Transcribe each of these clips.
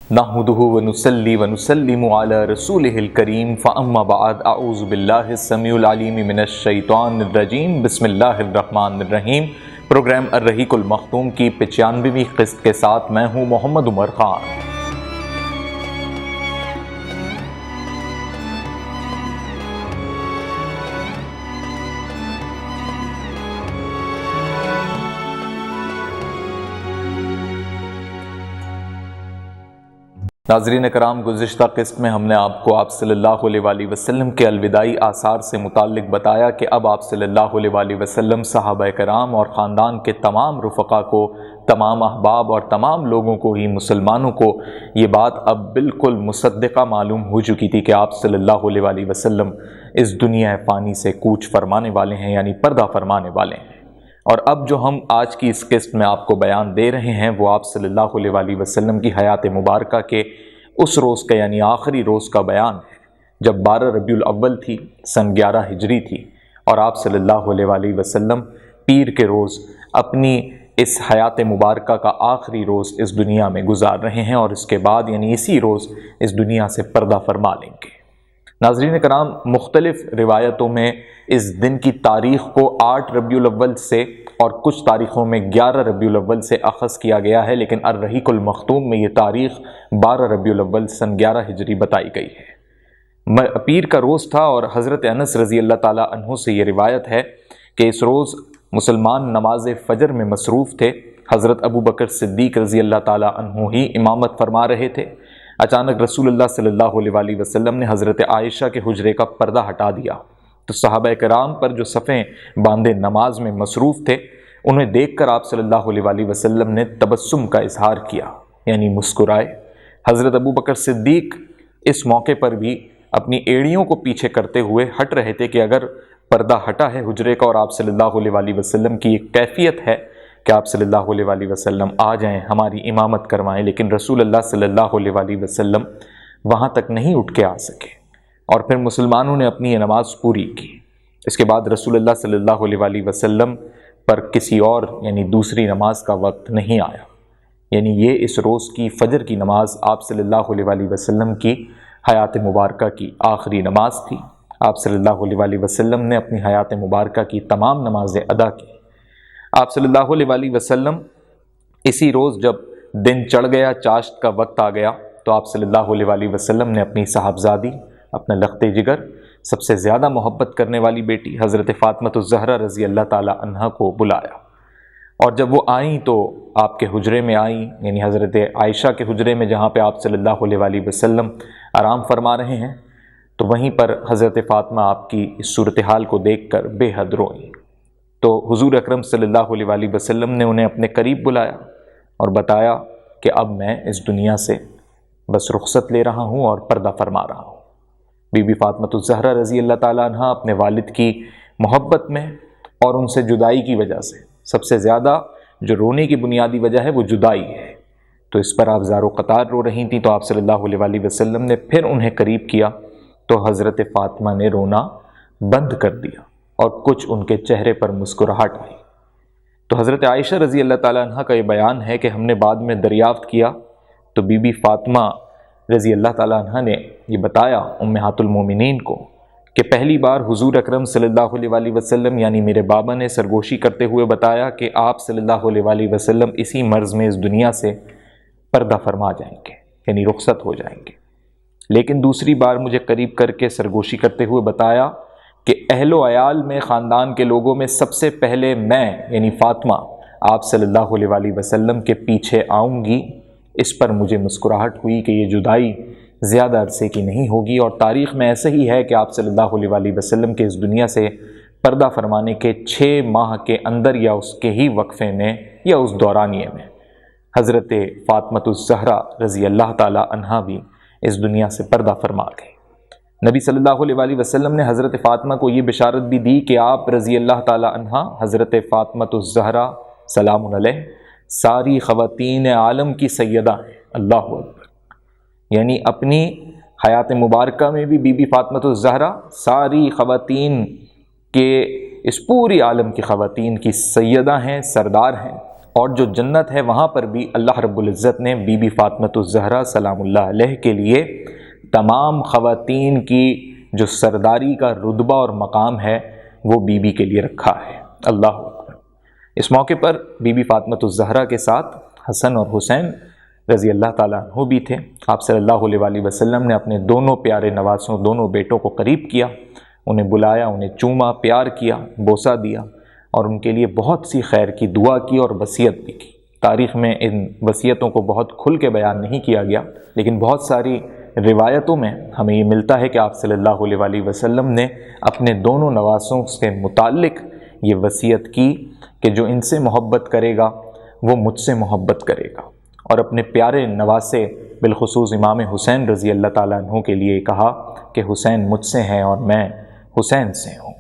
نحمدہ ونصلی ونسلم علی رسولہ الکریم فاما بعد اعوذ باللہ السمیع العلیم من الشیطان الرجیم بسم اللہ الرحمن الرحیم۔ پروگرام الرحیق المختوم کی 95ویں قسط کے ساتھ میں ہوں محمد عمر خان۔ ناظرین کرام، گزشتہ قسط میں ہم نے آپ کو صلی اللہ علیہ وآلہ وسلم کے الوداعی آثار سے متعلق بتایا کہ اب آپ صلی اللہ علیہ وآلہ وسلم صحابہ کرام اور خاندان کے تمام رفقا کو، تمام احباب اور تمام لوگوں کو ہی، مسلمانوں کو یہ بات اب بالکل مصدقہ معلوم ہو چکی تھی کہ آپ صلی اللہ علیہ وآلہ وسلم اس دنیا فانی سے کوچ فرمانے والے ہیں، یعنی پردہ فرمانے والے ہیں۔ اور اب جو ہم آج کی اس قسط میں آپ کو بیان دے رہے ہیں وہ آپ صلی اللہ علیہ وآلہ وسلم کی حیات مبارکہ کے اس روز کا، یعنی آخری روز کا بیان ہے جب 12 ربیع الاول تھی، سن 11 ہجری تھی، اور آپ صلی اللہ علیہ وآلہ وسلم پیر کے روز اپنی اس حیات مبارکہ کا آخری روز اس دنیا میں گزار رہے ہیں، اور اس کے بعد یعنی اسی روز اس دنیا سے پردہ فرما لیں گے۔ ناظرین کرام، مختلف روایتوں میں اس دن کی تاریخ کو 8 ربیع الاول سے اور کچھ تاریخوں میں 11 ربیع الاول سے اخذ کیا گیا ہے، لیکن الرحیق المختوم میں یہ تاریخ 12 ربیع الاول سن 11 ہجری بتائی گئی ہے۔ پیر کا روز تھا، اور حضرت انس رضی اللہ تعالیٰ عنہ سے یہ روایت ہے کہ اس روز مسلمان نماز فجر میں مصروف تھے۔ حضرت ابو بکر صدیق رضی اللہ تعالیٰ عنہ ہی امامت فرما رہے تھے۔ اچانک رسول اللہ صلی اللہ علیہ وآلہ وسلم نے حضرت عائشہ کے حجرے کا پردہ ہٹا دیا، تو صحابہ کرام پر جو صفیں باندھے نماز میں مصروف تھے انہیں دیکھ کر آپ صلی اللہ علیہ وآلہ وسلم نے تبسم کا اظہار کیا، یعنی مسکرائے۔ حضرت ابو بکر صدیق اس موقع پر بھی اپنی ایڑیوں کو پیچھے کرتے ہوئے ہٹ رہے تھے کہ اگر پردہ ہٹا ہے حجرے کا اور آپ صلی اللہ علیہ وآلہ وسلم کی ایک کیفیت ہے کہ آپ صلی اللہ علیہ وآلہ وسلم آ جائیں، ہماری امامت کروائیں، لیکن رسول اللہ صلی اللہ علیہ وآلہ وسلم وہاں تک نہیں اٹھ کے آ سکے، اور پھر مسلمانوں نے اپنی یہ نماز پوری کی۔ اس کے بعد رسول اللہ صلی اللہ علیہ وآلہ وسلم پر کسی اور یعنی دوسری نماز کا وقت نہیں آیا، یعنی یہ اس روز کی فجر کی نماز آپ صلی اللہ علیہ وآلہ وسلم کی حیات مبارکہ کی آخری نماز تھی۔ آپ صلی اللہ علیہ وآلہ وسلم نے اپنی حیات مبارکہ کی تمام نمازیں ادا کی۔ آپ صلی اللہ علیہ وآلہ وسلم اسی روز جب دن چڑھ گیا، چاشت کا وقت آ گیا، تو آپ صلی اللہ علیہ وآلہ وسلم نے اپنی صاحبزادی، اپنا لخت جگر، سب سے زیادہ محبت کرنے والی بیٹی حضرت فاطمہ الزہرا رضی اللہ تعالی عنہا کو بلایا، اور جب وہ آئیں تو آپ کے حجرے میں آئیں، یعنی حضرت عائشہ کے حجرے میں جہاں پہ آپ صلی اللہ علیہ وآلہ وسلم آرام فرما رہے ہیں، تو وہیں پر حضرت فاطمہ آپ کی اس صورتحال کو دیکھ کر بے حد روئیں۔ تو حضور اکرم صلی اللہ علیہ وآلہ وسلم نے انہیں اپنے قریب بلایا اور بتایا کہ اب میں اس دنیا سے بس رخصت لے رہا ہوں اور پردہ فرما رہا ہوں۔ بی بی فاطمہ الزہرا رضی اللہ تعالیٰ عنہا اپنے والد کی محبت میں اور ان سے جدائی کی وجہ سے سب سے زیادہ جو رونے کی بنیادی وجہ ہے وہ جدائی ہے، تو اس پر آپ زار و قطار رو رہی تھیں، تو آپ صلی اللہ علیہ وآلہ وسلم نے پھر انہیں قریب کیا تو حضرت فاطمہ نے رونا بند کر دیا اور کچھ ان کے چہرے پر مسکراہٹ آئی۔ تو حضرت عائشہ رضی اللہ تعالیٰ عنہ کا یہ بیان ہے کہ ہم نے بعد میں دریافت کیا تو بی بی فاطمہ رضی اللہ تعالیٰ عنہ نے یہ بتایا امہات المومنین کو کہ پہلی بار حضور اکرم صلی اللہ علیہ وآلہ وسلم یعنی میرے بابا نے سرگوشی کرتے ہوئے بتایا کہ آپ صلی اللہ علیہ وآلہ وسلم اسی مرض میں اس دنیا سے پردہ فرما جائیں گے، یعنی رخصت ہو جائیں گے، لیکن دوسری بار مجھے قریب کر کے سرگوشی کرتے ہوئے بتایا کہ اہل و عیال میں، خاندان کے لوگوں میں سب سے پہلے میں یعنی فاطمہ آپ صلی اللہ علیہ وآلہ وسلم کے پیچھے آؤں گی۔ اس پر مجھے مسکراہٹ ہوئی کہ یہ جدائی زیادہ عرصے کی نہیں ہوگی، اور تاریخ میں ایسا ہی ہے کہ آپ صلی اللہ علیہ وآلہ وسلم کے اس دنیا سے پردہ فرمانے کے 6 ماہ کے اندر یا اس کے ہی وقفے میں یا اس دورانیے میں حضرت فاطمہ الزہرا رضی اللہ تعالی عنہا بھی اس دنیا سے پردہ فرما گئے۔ نبی صلی اللہ علیہ وآلہ وسلم نے حضرت فاطمہ کو یہ بشارت بھی دی کہ آپ رضی اللہ تعالی عنہا حضرت فاطمہ الزہرا سلام علیہ ساری خواتین عالم کی سیدہ ہیں۔ اللہ اکبر، یعنی اپنی حیات مبارکہ میں بھی بی بی فاطمہ الزہرا ساری خواتین کے، اس پوری عالم کی خواتین کی سیدہ ہیں، سردار ہیں، اور جو جنت ہے وہاں پر بھی اللہ رب العزت نے بی بی فاطمۃ الزہرا سلام اللہ علیہ کے لیے تمام خواتین کی جو سرداری کا رتبہ اور مقام ہے وہ بی بی کے لیے رکھا ہے۔ اللہ اکبر۔ اس موقع پر بی بی فاطمۃ الزہرا کے ساتھ حسن اور حسین رضی اللہ تعالیٰ عنہ بھی تھے۔ آپ صلی اللہ علیہ وآلہ وسلم نے اپنے دونوں پیارے نواسوں، دونوں بیٹوں کو قریب کیا، انہیں بلایا، انہیں چوما، پیار کیا، بوسہ دیا اور ان کے لیے بہت سی خیر کی دعا کی اور وصیت بھی کی۔ تاریخ میں ان وصیتوں کو بہت کھل کے بیان نہیں کیا گیا، لیکن بہت ساری روایتوں میں ہمیں یہ ملتا ہے کہ آپ صلی اللہ علیہ وآلہ وسلم نے اپنے دونوں نواسوں سے متعلق یہ وصیت کی کہ جو ان سے محبت کرے گا وہ مجھ سے محبت کرے گا، اور اپنے پیارے نواسے بالخصوص امام حسین رضی اللہ تعالیٰ عنہ کے لیے کہا کہ حسین مجھ سے ہیں اور میں حسین سے ہوں۔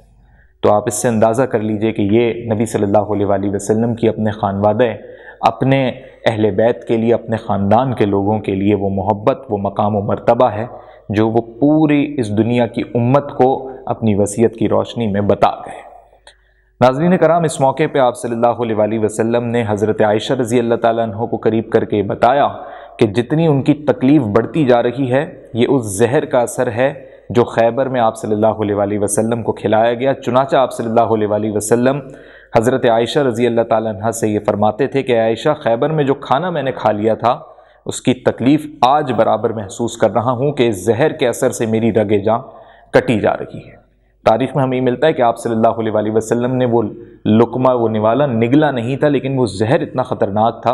تو آپ اس سے اندازہ کر لیجئے کہ یہ نبی صلی اللہ علیہ وآلہ وسلم کی اپنے خانوادہ، اپنے اہل بیت کے لیے، اپنے خاندان کے لوگوں کے لیے وہ محبت، وہ مقام و مرتبہ ہے جو وہ پوری اس دنیا کی امت کو اپنی وصیت کی روشنی میں بتا گئے۔ ناظرین کرام، اس موقع پہ آپ صلی اللہ علیہ وآلہ وسلم نے حضرت عائشہ رضی اللہ تعالیٰ عنہ کو قریب کر کے بتایا کہ جتنی ان کی تکلیف بڑھتی جا رہی ہے یہ اس زہر کا اثر ہے جو خیبر میں آپ صلی اللہ علیہ وآلہ وسلم کو کھلایا گیا۔ چنانچہ آپ صلی اللہ علیہ وآلہ وسلم حضرت عائشہ رضی اللہ تعالیٰ عنہ سے یہ فرماتے تھے کہ عائشہ، خیبر میں جو کھانا میں نے کھا لیا تھا اس کی تکلیف آج برابر محسوس کر رہا ہوں کہ اس زہر کے اثر سے میری رگ جاں کٹی جا رہی ہے۔ تاریخ میں ہمیں ملتا ہے کہ آپ صلی اللہ علیہ وآلہ وسلم نے وہ لقمہ، وہ نوالا نگلا نہیں تھا، لیکن وہ زہر اتنا خطرناک تھا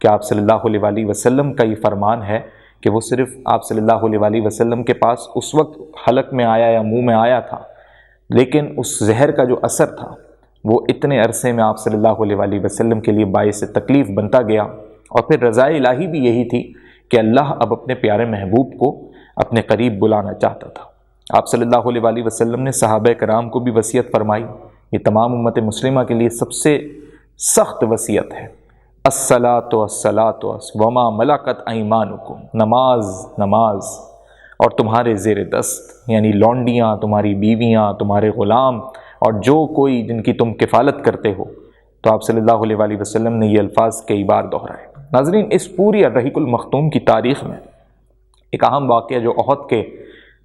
کہ آپ صلی اللہ علیہ وآلہ وسلم کا یہ فرمان ہے کہ وہ صرف آپ صلی اللہ علیہ وآلہ وسلم کے پاس اس وقت حلق میں آیا یا منہ میں آیا تھا، لیکن اس زہر کا جو اثر تھا وہ اتنے عرصے میں آپ صلی اللہ علیہ وآلہ وسلم کے لیے باعث تکلیف بنتا گیا، اور پھر رضا الہی بھی یہی تھی کہ اللہ اب اپنے پیارے محبوب کو اپنے قریب بلانا چاہتا تھا۔ آپ صلی اللہ علیہ وآلہ وسلم نے صحابہ کرام کو بھی وصیت فرمائی، یہ تمام امت مسلمہ کے لیے سب سے سخت وصیت ہے، الصلاۃ والصلاۃ وما ملکت ایمانکم، نماز نماز اور تمہارے زیر دست یعنی لونڈیاں، تمہاری بیویاں، تمہارے غلام اور جو کوئی جن کی تم کفالت کرتے ہو۔ تو آپ صلی اللہ علیہ وآلہ وسلم نے یہ الفاظ کئی بار دہرائے۔ ناظرین، اس پوری الرحیق المختوم کی تاریخ میں ایک اہم واقعہ جو احد کے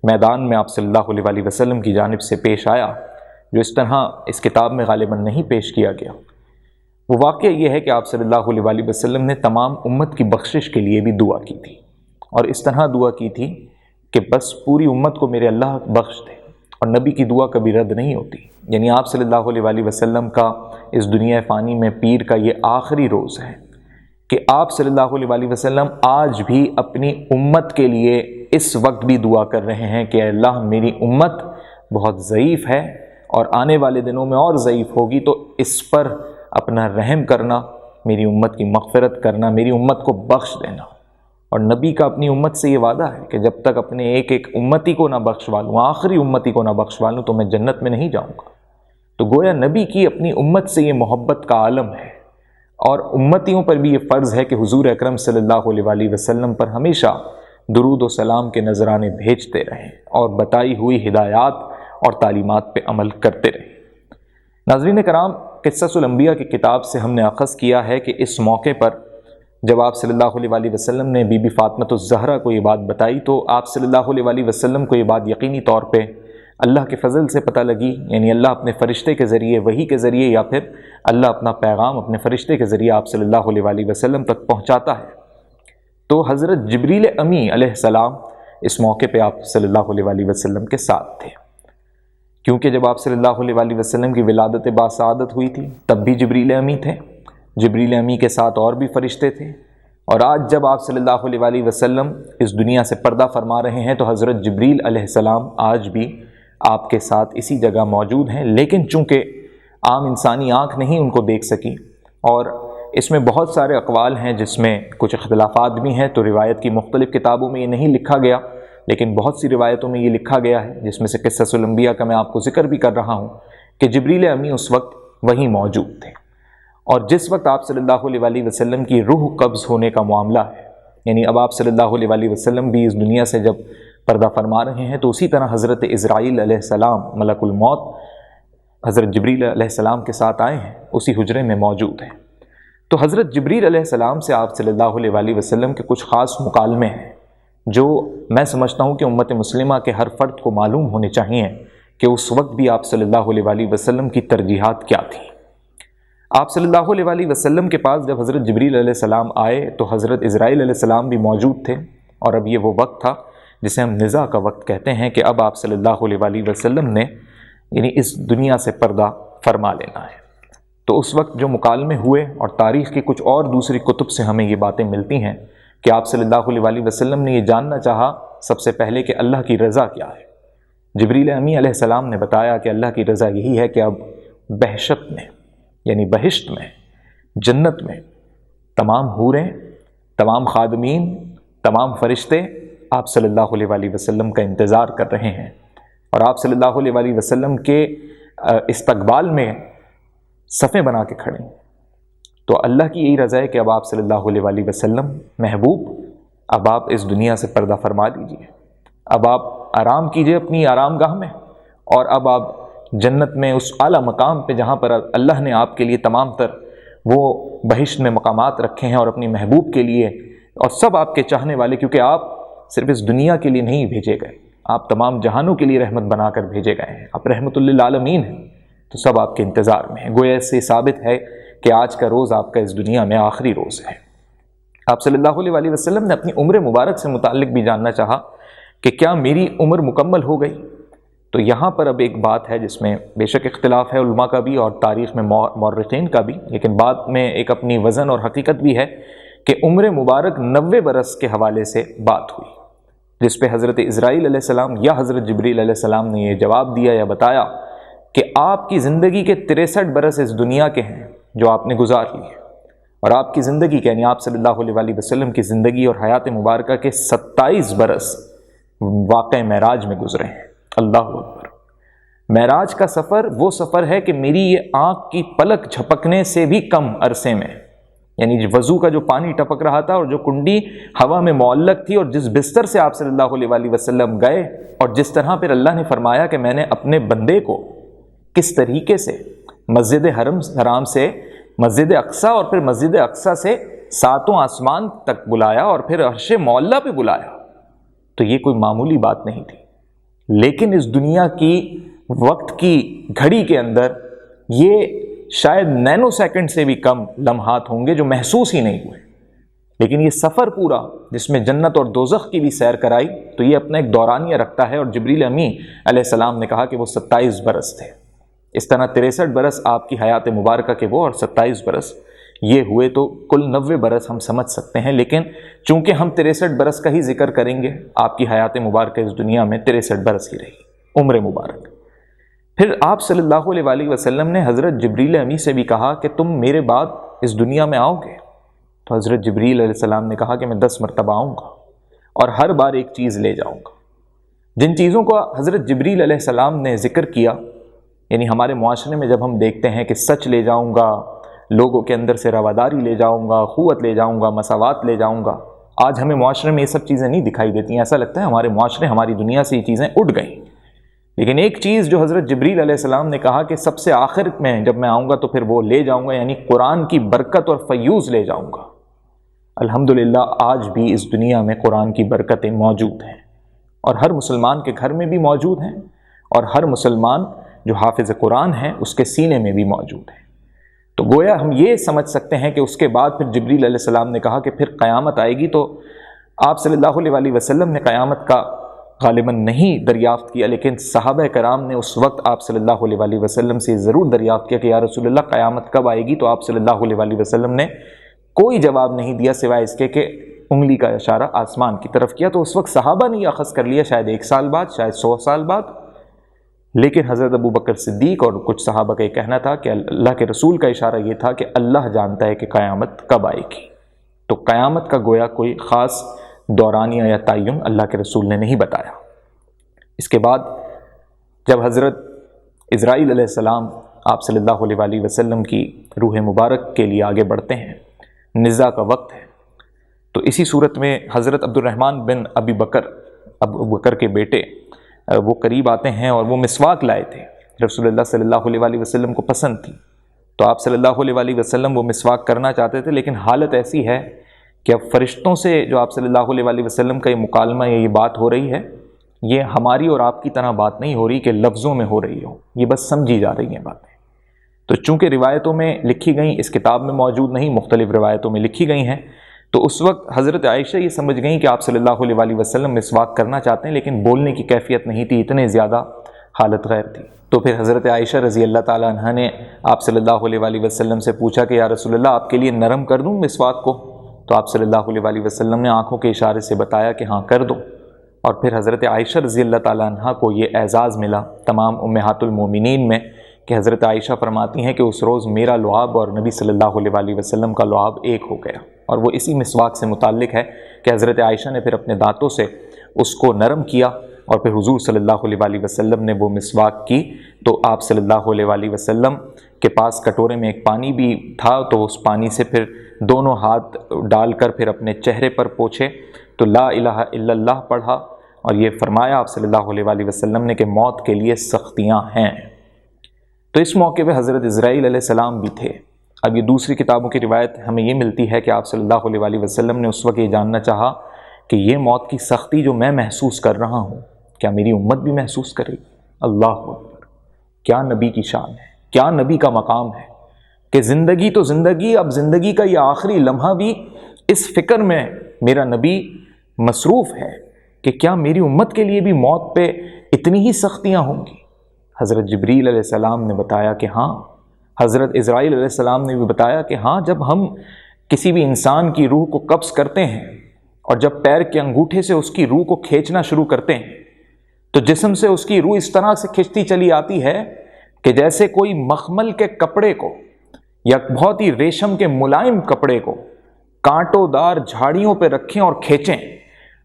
میدان میں آپ صلی اللہ علیہ وآلہ وسلم کی جانب سے پیش آیا، جو اس طرح اس کتاب میں غالباً نہیں پیش کیا گیا، وہ واقعہ یہ ہے کہ آپ صلی اللہ علیہ وآلہ وسلم نے تمام امت کی بخشش کے لیے بھی دعا کی تھی، اور اس طرح دعا کی تھی کہ بس پوری امت کو میرے اللہ بخش دے، اور نبی کی دعا کبھی رد نہیں ہوتی۔ یعنی آپ صلی اللہ علیہ وآلہ وسلم کا اس دنیا فانی میں پیر کا یہ آخری روز ہے کہ آپ صلی اللہ علیہ وآلہ وسلم آج بھی اپنی امت کے لیے اس وقت بھی دعا کر رہے ہیں کہ اے اللہ میری امت بہت ضعیف ہے اور آنے والے دنوں میں اور ضعیف ہوگی، تو اس پر اپنا رحم کرنا، میری امت کی مغفرت کرنا، میری امت کو بخش دینا۔ اور نبی کا اپنی امت سے یہ وعدہ ہے کہ جب تک اپنے ایک ایک امتی کو نہ بخشوا لوں، آخری امتی کو نہ بخشوا لوں، تو میں جنت میں نہیں جاؤں گا۔ تو گویا نبی کی اپنی امت سے یہ محبت کا عالم ہے، اور امتیوں پر بھی یہ فرض ہے کہ حضور اکرم صلی اللہ علیہ وآلہ وسلم پر ہمیشہ درود و سلام کے نذرانے بھیجتے رہیں اور بتائی ہوئی ہدایات اور تعلیمات پہ عمل کرتے رہیں۔ ناظرین کرام، قصص الانبیاء کی کتاب سے ہم نے اخذ کیا ہے کہ اس موقع پر جب آپ صلی اللہ علیہ وآلہ وسلم نے بی بی فاطمۃ الزہرا کو یہ بات بتائی، تو آپ صلی اللہ علیہ وآلہ وسلم کو یہ بات یقینی طور پہ اللہ کے فضل سے پتہ لگی، یعنی اللہ اپنے فرشتے کے ذریعے، وحی کے ذریعے، یا پھر اللہ اپنا پیغام اپنے فرشتے کے ذریعے آپ صلی اللہ علیہ وآلہ وسلم تک پہنچاتا ہے۔ تو حضرت جبریل امی علیہ السلام اس موقع پہ آپ صلی اللہ علیہ وآلہ وسلم کے ساتھ تھے، کیونکہ جب آپ صلی اللہ علیہ وآلہ وسلم کی ولادت باسعادت ہوئی تھی تب بھی جبریل امی تھے، جبریل امی کے ساتھ اور بھی فرشتے تھے، اور آج جب آپ صلی اللہ علیہ وآلہ وسلم اس دنیا سے پردہ فرما رہے ہیں تو حضرت جبریل علیہ السلام آج بھی آپ کے ساتھ اسی جگہ موجود ہیں، لیکن چونکہ عام انسانی آنکھ نہیں ان کو دیکھ سکی، اور اس میں بہت سارے اقوال ہیں جس میں کچھ اختلافات بھی ہیں، تو روایت کی مختلف کتابوں میں یہ نہیں لکھا گیا، لیکن بہت سی روایتوں میں یہ لکھا گیا ہے، جس میں سے قصص الانبیاء کا میں آپ کو ذکر بھی کر رہا ہوں کہ جبریل امی اس وقت وہیں موجود تھے۔ اور جس وقت آپ صلی اللہ علیہ وآلہ وسلم کی روح قبض ہونے کا معاملہ ہے، یعنی اب آپ صلی اللہ علیہ وآلہ وسلم بھی اس دنیا سے جب پردہ فرما رہے ہیں، تو اسی طرح حضرت عزرائیل علیہ السلام ملک الموت حضرت جبریل علیہ السلام کے ساتھ آئے ہیں، اسی حجرے میں موجود ہیں۔ تو حضرت جبریل علیہ السلام سے آپ صلی اللہ علیہ وسلم کے کچھ خاص مکالمے ہیں جو میں سمجھتا ہوں کہ امت مسلمہ کے ہر فرد کو معلوم ہونے چاہیے کہ اس وقت بھی آپ صلی اللہ علیہ وسلم کی ترجیحات کیا تھیں۔ آپ صلی اللہ علیہ وسلم کے پاس جب حضرت جبریل علیہ السلام آئے تو حضرت اسرائیل علیہ السلام بھی موجود تھے، اور اب یہ وہ وقت تھا جسے ہم نزاع کا وقت کہتے ہیں کہ اب آپ صلی اللہ علیہ وسلم نے یعنی اس دنیا سے پردہ فرما لینا ہے۔ تو اس وقت جو مکالمے ہوئے، اور تاریخ کی کچھ اور دوسری کتب سے ہمیں یہ باتیں ملتی ہیں کہ آپ صلی اللہ علیہ وسلم نے یہ جاننا چاہا سب سے پہلے کہ اللہ کی رضا کیا ہے۔ جبریل امی علیہ السلام نے بتایا کہ اللہ کی رضا یہی ہے کہ اب بہشت میں یعنی بہشت میں، جنت میں تمام حوریں، تمام خادمین، تمام فرشتے آپ صلی اللہ علیہ وسلم کا انتظار کر رہے ہیں، اور آپ صلی اللہ علیہ وسلم کے استقبال میں صفیں بنا کے کھڑے ہیں۔ تو اللہ کی یہی رضا ہے کہ اب آپ صلی اللہ علیہ وسلم محبوب، اب آپ اس دنیا سے پردہ فرما دیجئے، اب آپ آرام کیجئے اپنی آرام گاہ میں، اور اب آپ جنت میں اس اعلیٰ مقام پہ جہاں پر اللہ نے آپ کے لیے تمام تر وہ بہشت میں مقامات رکھے ہیں، اور اپنی محبوب کے لیے اور سب آپ کے چاہنے والے، کیونکہ آپ صرف اس دنیا کے لیے نہیں بھیجے گئے، آپ تمام جہانوں کے لیے رحمت بنا کر بھیجے گئے ہیں، آپ رحمت للعالمین ہیں، تو سب آپ کے انتظار میں ہیں۔ گویا اس سے ثابت ہے کہ آج کا روز آپ کا اس دنیا میں آخری روز ہے۔ آپ صلی اللہ علیہ وسلم نے اپنی عمر مبارک سے متعلق بھی جاننا چاہا کہ کیا میری عمر مکمل ہو گئی؟ تو یہاں پر اب ایک بات ہے جس میں بے شک اختلاف ہے علماء کا بھی اور تاریخ میں مورخین کا بھی، لیکن بات میں ایک اپنی وزن اور حقیقت بھی ہے کہ عمر مبارک 90 برس کے حوالے سے بات ہوئی، جس پہ حضرت اسرائیل علیہ السلام یا حضرت جبریل علیہ السلام نے یہ جواب دیا یا بتایا کہ آپ کی زندگی کے 63 برس اس دنیا کے ہیں جو آپ نے گزار لی ہے، اور آپ کی زندگی کے یعنی آپ صلی اللہ علیہ وسلم کی زندگی اور حیات مبارکہ کے 27 برس واقع معراج میں گزرے ہیں۔ اللہ اکبر! معراج کا سفر وہ سفر ہے کہ میری یہ آنکھ کی پلک جھپکنے سے بھی کم عرصے میں، یعنی وضو کا جو پانی ٹپک رہا تھا اور جو کنڈی ہوا میں معلق تھی، اور جس بستر سے آپ صلی اللہ علیہ وسلم گئے، اور جس طرح پھر اللہ نے فرمایا کہ میں نے اپنے بندے کو کس طریقے سے مسجد حرام سے مسجد اقصیٰ اور پھر مسجد اقصیٰ سے 7 آسمان تک بلایا اور پھر عرش معلیٰ پہ بلایا، تو یہ کوئی معمولی بات نہیں تھی۔ لیکن اس دنیا کی وقت کی گھڑی کے اندر یہ شاید نینو سیکنڈ سے بھی کم لمحات ہوں گے جو محسوس ہی نہیں ہوئے، لیکن یہ سفر پورا جس میں جنت اور دوزخ کی بھی سیر کرائی، تو یہ اپنا ایک دورانیہ رکھتا ہے، اور جبریل امی علیہ السلام نے کہا کہ وہ 27 برس تھے۔ اس طرح 63 برس آپ کی حیات مبارکہ کے وہ، اور 27 برس یہ ہوئے، تو کل 90 برس ہم سمجھ سکتے ہیں، لیکن چونکہ ہم 63 برس کا ہی ذکر کریں گے، آپ کی حیات مبارکہ اس دنیا میں 63 برس ہی رہی عمر مبارک۔ پھر آپ صلی اللہ علیہ وسلم نے حضرت جبریل امی سے بھی کہا کہ تم میرے بعد اس دنیا میں آؤ گے؟ تو حضرت جبریل علیہ السلام نے کہا کہ میں 10 مرتبہ آؤں گا، اور ہر بار ایک چیز لے جاؤں گا۔ جن چیزوں کو حضرت جبریل علیہ السلام نے ذکر کیا، یعنی ہمارے معاشرے میں جب ہم دیکھتے ہیں کہ سچ لے جاؤں گا، لوگوں کے اندر سے رواداری لے جاؤں گا، اخوت لے جاؤں گا، مساوات لے جاؤں گا، آج ہمیں معاشرے میں یہ سب چیزیں نہیں دکھائی دیتی ہیں، ایسا لگتا ہے ہمارے معاشرے ہماری دنیا سے یہ چیزیں اٹھ گئیں۔ لیکن ایک چیز جو حضرت جبریل علیہ السلام نے کہا کہ سب سے آخر میں جب میں آؤں گا تو پھر وہ لے جاؤں گا، یعنی قرآن کی برکت اور فیوز لے جاؤں گا۔ الحمدللہ آج بھی اس دنیا میں قرآن کی برکتیں موجود ہیں، اور ہر مسلمان کے گھر میں بھی موجود ہیں، اور ہر مسلمان جو حافظ قرآن ہیں اس کے سینے میں بھی موجود ہیں۔ تو گویا ہم یہ سمجھ سکتے ہیں کہ اس کے بعد پھر جبریل علیہ السلام نے کہا کہ پھر قیامت آئے گی، تو آپ صلی اللہ علیہ وسلم نے قیامت کا غالباً نہیں دریافت کیا، لیکن صحابہ کرام نے اس وقت آپ صلی اللہ علیہ وسلم سے ضرور دریافت کیا کہ یا رسول اللہ قیامت کب آئے گی؟ تو آپ صلی اللہ علیہ وسلم نے کوئی جواب نہیں دیا سوائے اس کے کہ انگلی کا اشارہ آسمان کی طرف کیا۔ تو اس وقت صحابہ نے یہ اخذ کر لیا، شاید 1 سال بعد، شاید 100 سال بعد، لیکن حضرت ابو بکر صدیق اور کچھ صحابہ کا یہ کہنا تھا کہ اللہ کے رسول کا اشارہ یہ تھا کہ اللہ جانتا ہے کہ قیامت کب آئے گی۔ تو قیامت کا گویا کوئی خاص دورانیہ یا تعین اللہ کے رسول نے نہیں بتایا۔ اس کے بعد جب حضرت اسرائیل علیہ السلام آپ صلی اللہ علیہ وسلم کی روح مبارک کے لیے آگے بڑھتے ہیں، نزاع کا وقت ہے، تو اسی صورت میں حضرت عبد الرحمن بن ابو بکر کے بیٹے وہ قریب آتے ہیں، اور وہ مسواک لائے تھے، رسول اللہ صلی اللہ علیہ وسلم کو پسند تھی، تو آپ صلی اللہ علیہ وآلہ وسلم وہ مسواک کرنا چاہتے تھے، لیکن حالت ایسی ہے کہ اب فرشتوں سے جو آپ صلی اللہ علیہ وآلہ وسلم کا یہ مکالمہ یا یہ بات ہو رہی ہے، یہ ہماری اور آپ کی طرح بات نہیں ہو رہی کہ لفظوں میں ہو رہی ہو، یہ بس سمجھی جا رہی ہیں باتیں۔ تو چونکہ روایتوں میں لکھی گئیں، اس کتاب میں موجود نہیں، مختلف روایتوں میں لکھی گئی ہیں، تو اس وقت حضرت عائشہ یہ سمجھ گئیں کہ آپ صلی اللہ علیہ وآلہ وسلم مسواک کرنا چاہتے ہیں، لیکن بولنے کی کیفیت نہیں تھی، اتنے زیادہ حالت غیر تھی۔ تو پھر حضرت عائشہ رضی اللہ تعالیٰ عنہ نے آپ صلی اللہ علیہ وآلہ وسلم سے پوچھا کہ یا رسول اللہ آپ کے لیے نرم کر دوں مسواک کو؟ تو آپ صلی اللہ علیہ وآلہ وسلم نے آنکھوں کے اشارے سے بتایا کہ ہاں کر دو۔ اور پھر حضرت عائشہ رضی اللہ تعالیٰ عنہ کو یہ اعزاز ملا تمام امہات المومنین میں کہ حضرت عائشہ فرماتی ہیں کہ اس روز میرا لعاب اور نبی صلی اللہ علیہ وآلہ وسلم کا لعاب ایک ہو گیا، اور وہ اسی مسواک سے متعلق ہے کہ حضرت عائشہ نے پھر اپنے دانتوں سے اس کو نرم کیا، اور پھر حضور صلی اللہ علیہ وآلہ وسلم نے وہ مسواک کی تو آپ صلی اللہ علیہ وآلہ وسلم کے پاس کٹورے میں ایک پانی بھی تھا، تو اس پانی سے پھر دونوں ہاتھ ڈال کر پھر اپنے چہرے پر پوچھے تو لا الہ الا اللہ پڑھا، اور یہ فرمایا آپ صلی اللہ علیہ وآلہ وسلم نے کہ موت کے لیے سختیاں ہیں۔ تو اس موقع پہ حضرت اسرائیل علیہ السلام بھی تھے۔ اب یہ دوسری کتابوں کی روایت ہمیں یہ ملتی ہے کہ آپ صلی اللہ علیہ وآلہ وسلم نے اس وقت یہ جاننا چاہا کہ یہ موت کی سختی جو میں محسوس کر رہا ہوں، کیا میری امت بھی محسوس کرے گی؟ اللہ اکبر! کیا نبی کی شان ہے، کیا نبی کا مقام ہے کہ زندگی تو زندگی، اب زندگی کا یہ آخری لمحہ بھی اس فکر میں میرا نبی مصروف ہے کہ کیا میری امت کے لیے بھی موت پہ اتنی ہی سختیاں ہوں گی۔ حضرت جبریل علیہ السلام نے بتایا کہ ہاں، حضرت اسرائیل علیہ السلام نے بھی بتایا کہ ہاں، جب ہم کسی بھی انسان کی روح کو قبض کرتے ہیں اور جب پیر کے انگوٹھے سے اس کی روح کو کھینچنا شروع کرتے ہیں تو جسم سے اس کی روح اس طرح سے کھنچتی چلی آتی ہے کہ جیسے کوئی مخمل کے کپڑے کو یا بہت ہی ریشم کے ملائم کپڑے کو کانٹوں دار جھاڑیوں پہ رکھیں اور کھینچیں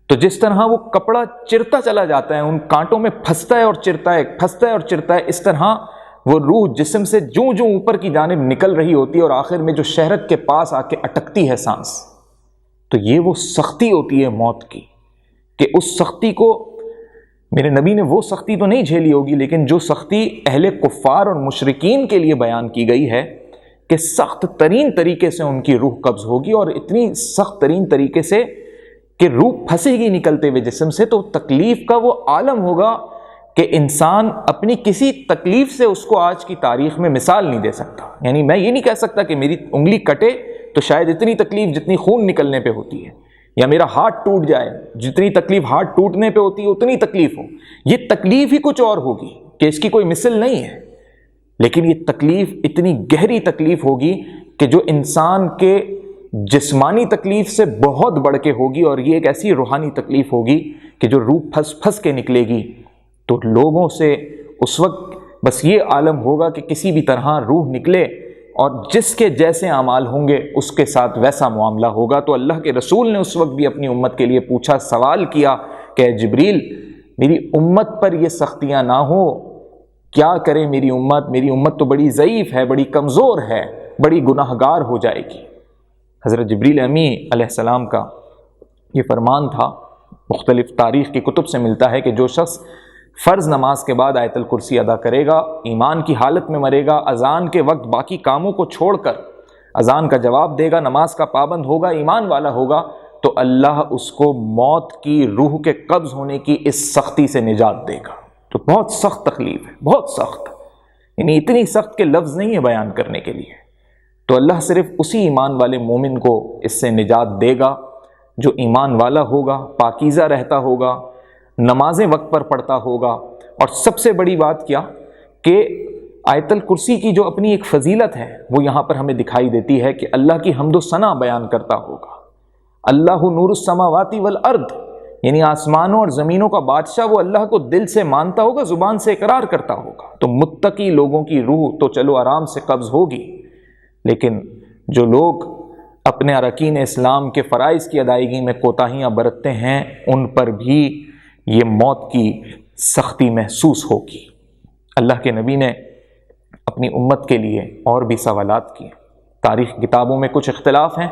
تو جس طرح وہ کپڑا چرتا چلا جاتا ہے، ان کانٹوں میں پھنستا ہے اور چرتا ہے، پھنستا ہے اور چرتا ہے، اس طرح وہ روح جسم سے جوں جوں اوپر کی جانب نکل رہی ہوتی ہے اور آخر میں جو شہرت کے پاس آ کے اٹکتی ہے سانس۔ تو یہ وہ سختی ہوتی ہے موت کی کہ اس سختی کو میرے نبی نے وہ سختی تو نہیں جھیلی ہوگی، لیکن جو سختی اہل کفار اور مشرکین کے لیے بیان کی گئی ہے کہ سخت ترین طریقے سے ان کی روح قبض ہوگی، اور اتنی سخت ترین طریقے سے کہ روح پھنسے گی نکلتے ہوئے جسم سے، تو تکلیف کا وہ عالم ہوگا کہ انسان اپنی کسی تکلیف سے اس کو آج کی تاریخ میں مثال نہیں دے سکتا۔ یعنی میں یہ نہیں کہہ سکتا کہ میری انگلی کٹے تو شاید اتنی تکلیف جتنی خون نکلنے پہ ہوتی ہے، یا میرا ہاتھ ٹوٹ جائے جتنی تکلیف ہاتھ ٹوٹنے پہ ہوتی ہے اتنی تکلیف ہو۔ یہ تکلیف ہی کچھ اور ہوگی کہ اس کی کوئی مثل نہیں ہے، لیکن یہ تکلیف اتنی گہری تکلیف ہوگی کہ جو انسان کے جسمانی تکلیف سے بہت بڑھ کے ہوگی، اور یہ ایک ایسی روحانی تکلیف ہوگی کہ جو روح پھنس پھنس کے نکلے گی۔ تو لوگوں سے اس وقت بس یہ عالم ہوگا کہ کسی بھی طرح روح نکلے اور جس کے جیسے اعمال ہوں گے اس کے ساتھ ویسا معاملہ ہوگا۔ تو اللہ کے رسول نے اس وقت بھی اپنی امت کے لیے پوچھا، سوال کیا کہ اے جبریل، میری امت پر یہ سختیاں نہ ہو، کیا کرے میری امت تو بڑی ضعیف ہے، بڑی کمزور ہے، بڑی گناہگار ہو جائے گی۔ حضرت جبریل امی علیہ السلام کا یہ فرمان تھا، مختلف تاریخ کی کتب سے ملتا ہے کہ جو شخص فرض نماز کے بعد آیت الکرسی ادا کرے گا، ایمان کی حالت میں مرے گا، اذان کے وقت باقی کاموں کو چھوڑ کر اذان کا جواب دے گا، نماز کا پابند ہوگا، ایمان والا ہوگا، تو اللہ اس کو موت کی روح کے قبض ہونے کی اس سختی سے نجات دے گا۔ تو بہت سخت تکلیف ہے، بہت سخت، یعنی اتنی سخت کے لفظ نہیں ہے بیان کرنے کے لیے۔ تو اللہ صرف اسی ایمان والے مومن کو اس سے نجات دے گا جو ایمان والا ہوگا، پاکیزہ رہتا ہوگا، نمازیں وقت پر پڑھتا ہوگا۔ اور سب سے بڑی بات کیا کہ آیت الکرسی کی جو اپنی ایک فضیلت ہے وہ یہاں پر ہمیں دکھائی دیتی ہے کہ اللہ کی حمد و ثنا بیان کرتا ہوگا۔ اللہ نور السماوات والارض، یعنی آسمانوں اور زمینوں کا بادشاہ، وہ اللہ کو دل سے مانتا ہوگا، زبان سے اقرار کرتا ہوگا۔ تو متقی لوگوں کی روح تو چلو آرام سے قبض ہوگی، لیکن جو لوگ اپنے اراکین اسلام کے فرائض کی ادائیگی میں کوتاہیاں برتتے ہیں ان پر بھی یہ موت کی سختی محسوس ہوگی۔ اللہ کے نبی نے اپنی امت کے لیے اور بھی سوالات کیے۔ تاریخ کتابوں میں کچھ اختلاف ہیں،